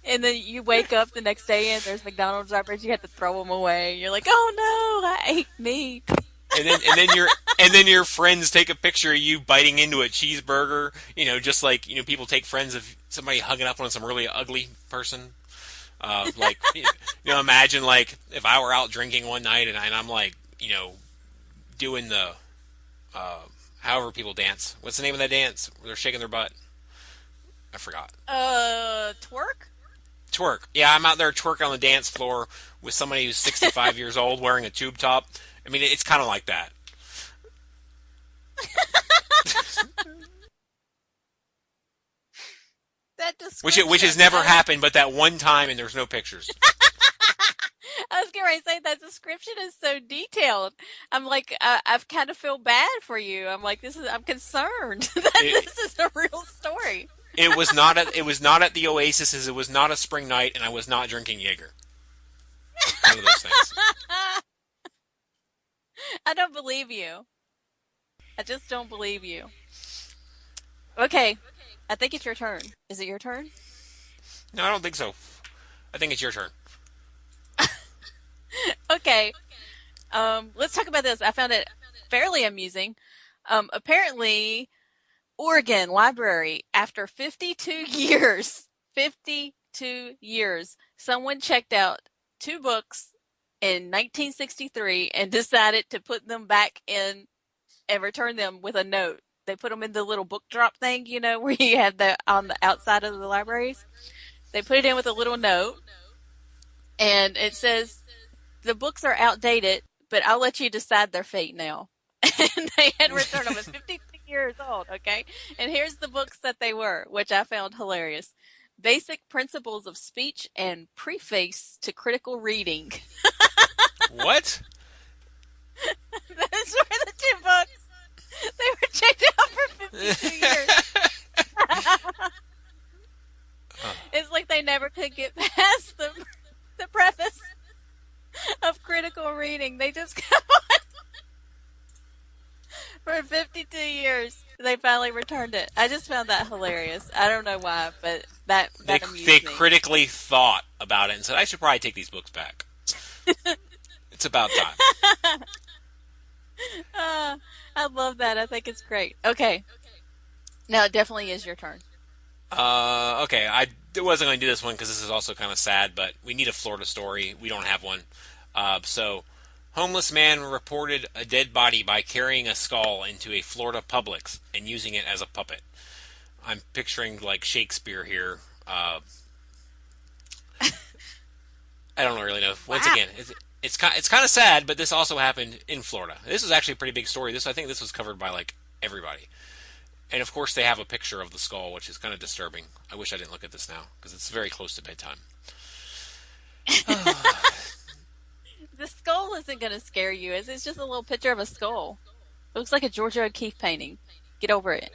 And then you wake up the next day and there's McDonald's wrappers. You have to throw them away. You're like, oh no, I ate meat. And then your friends take a picture of you biting into a cheeseburger. Just like people take friends of somebody hugging up on some really ugly person. Imagine like if I were out drinking one night and I'm like doing the however people dance. What's the name of that dance? Where they're shaking their butt. I forgot. Twerk. Twerk. Yeah, I'm out there twerking on the dance floor with somebody who's 65 years old wearing a tube top. I mean, it's kind of like that. Which has never happened, but that one time, and there's no pictures. I was going to say that description is so detailed. I'm like, I kind of feel bad for you. I'm like, I'm concerned that this is a real story. It was not at the Oasis. It was not a spring night, and I was not drinking Jaeger. One of those things. I don't believe you. I just don't believe you. Okay, I think it's your turn. Is it your turn? No, I don't think so. I think it's your turn. Okay. Let's talk about this. I found it fairly amusing. Apparently, Oregon Library, after 52 years, someone checked out 2 books in 1963 and decided to put them back in and return them with a note. They put them in the little book drop thing, where you have on the outside of the libraries. They put it in with a little note, and it says, the books are outdated, but I'll let you decide their fate now. And they had returned them at 52 years old, okay? And here's the books that they were, which I found hilarious. Basic Principles of Speech and Preface to Critical Reading. What? Those were the 2 books. They were checked out for 52 years. It's like they never could get past the preface of critical reading. They just got on. For 52 years, they finally returned it. I just found that hilarious. I don't know why, but that amused me. They critically thought about it and said, I should probably take these books back. It's about time. I love that. I think it's great. Okay. Now it definitely is your turn. Okay. I wasn't going to do this one because this is also kind of sad, but we need a Florida story. We don't have one. So, homeless man reported a dead body by carrying a skull into a Florida Publix and using it as a puppet. I'm picturing like Shakespeare here. I don't really know. Once again, it's kind of sad, but this also happened in Florida. This was actually a pretty big story. I think this was covered by like everybody. And of course, they have a picture of the skull, which is kind of disturbing. I wish I didn't look at this now because it's very close to bedtime. The skull isn't going to scare you. It's just a little picture of a skull. It looks like a Georgia O'Keeffe painting. Get over it.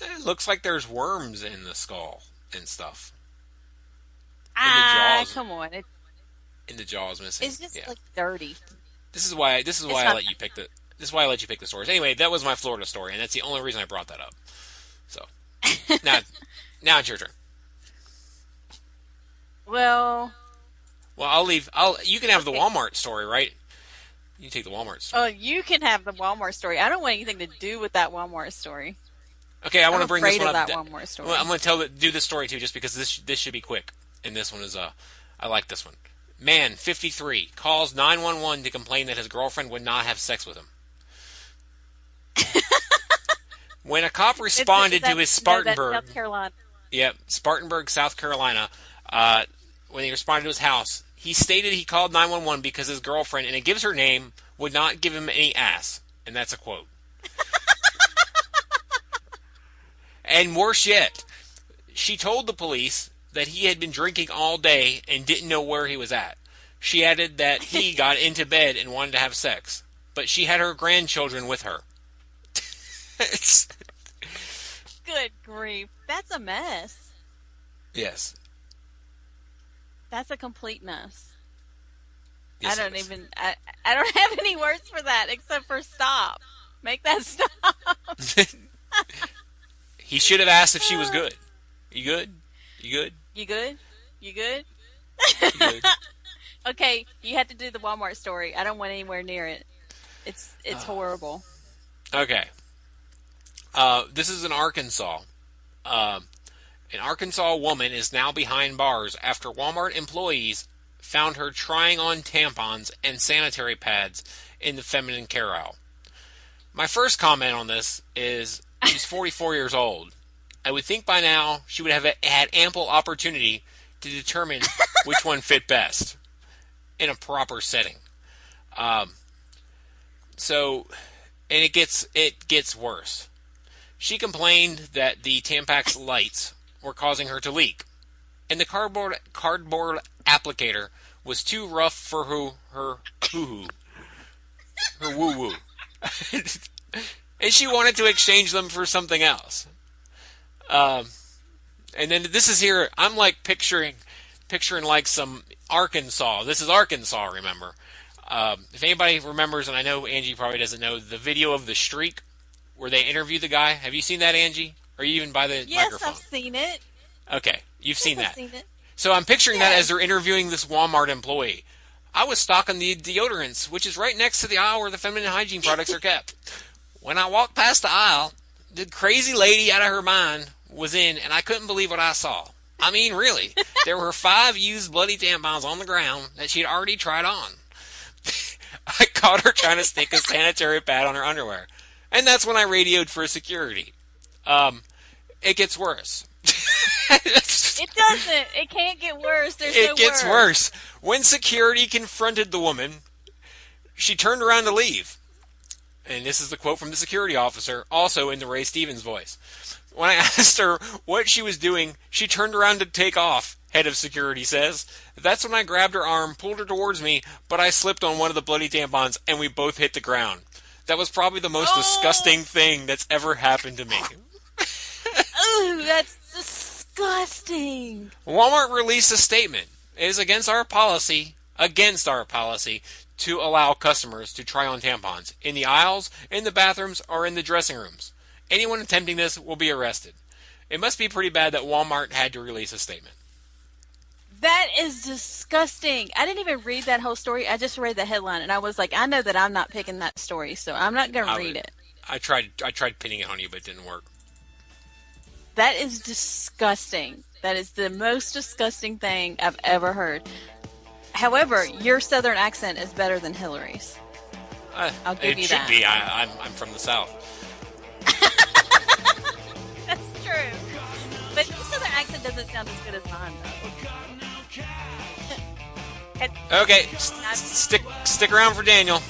It looks like there's worms in the skull and stuff. Come on. In the jaws missing. It's just like dirty. This is why I let you pick the stories. Anyway, that was my Florida story, and that's the only reason I brought that up. So now it's your turn. Well, I'll leave. You can have the Walmart story, right? You can take the Walmart story. Oh, you can have the Walmart story. I don't want anything to do with that Walmart story. Okay, I want to bring this one up. That Walmart story. Well, I'm going to do this story too, just because this should be quick. And this one is I like this one. Man, 53, calls 911 to complain that his girlfriend would not have sex with him. When a cop responded to his Spartanburg, South Carolina. Yep, Spartanburg, South Carolina, when they responded to his house, he stated he called 911 because his girlfriend, and it gives her name, would not give him any ass. And that's a quote. And worse yet, she told the police that he had been drinking all day and didn't know where he was at. She added that he got into bed and wanted to have sex, but she had her grandchildren with her. Good grief. That's a mess. Yes. That's a complete mess. Yes, I don't have any words for that except for stop. Make that stop. He should have asked if she was good. You good? You good? You good? You good? You good? Okay, you had to do the Walmart story. I don't want anywhere near it. It's horrible. Okay. This is in Arkansas. An Arkansas woman is now behind bars after Walmart employees found her trying on tampons and sanitary pads in the feminine care aisle. My first comment on this is she's 44 years old. I would think by now she would have had ample opportunity to determine which one fit best in a proper setting. And it gets worse. She complained that the Tampax lights were causing her to leak, and the cardboard applicator was too rough for her woo-woo. And she wanted to exchange them for something else. And then this is here, I'm like picturing like some Arkansas. This is Arkansas, remember. If anybody remembers, and I know Angie probably doesn't know, the video of the streak where they interview the guy. Have you seen that, Angie? Are you even by the microphone? Yes, I've seen it. Okay, you've seen that. I've seen it. So I'm picturing that as they're interviewing this Walmart employee. I was stocking the deodorants, which is right next to the aisle where the feminine hygiene products are kept. When I walked past the aisle, the crazy lady out of her mind was in, and I couldn't believe what I saw. I mean, really. There were 5 used bloody tampons on the ground that she'd already tried on. I caught her trying to stick a sanitary pad on her underwear. And that's when I radioed for security. It gets worse. It doesn't. It can't get worse. It gets worse. When security confronted the woman, she turned around to leave. And this is the quote from the security officer, also in the Ray Stevens voice. When I asked her what she was doing, she turned around to take off, head of security says. That's when I grabbed her arm, pulled her towards me, but I slipped on one of the bloody tampons, and we both hit the ground. That was probably the most disgusting thing that's ever happened to me. Ooh, that's disgusting. Walmart released a statement. It is against our policy, to allow customers to try on tampons in the aisles, in the bathrooms, or in the dressing rooms. Anyone attempting this will be arrested. It must be pretty bad that Walmart had to release a statement. That is disgusting. I didn't even read that whole story. I just read the headline, and I was like, I know that I'm not picking that story, so I'm not going to read it. I tried pinning it on you, but it didn't work. That is disgusting. That is the most disgusting thing I've ever heard. However, your Southern accent is better than Hillary's. I'll give you that. It should be. I'm from the South. That's true. But your Southern accent doesn't sound as good as mine, though. Okay, stick around for Daniel.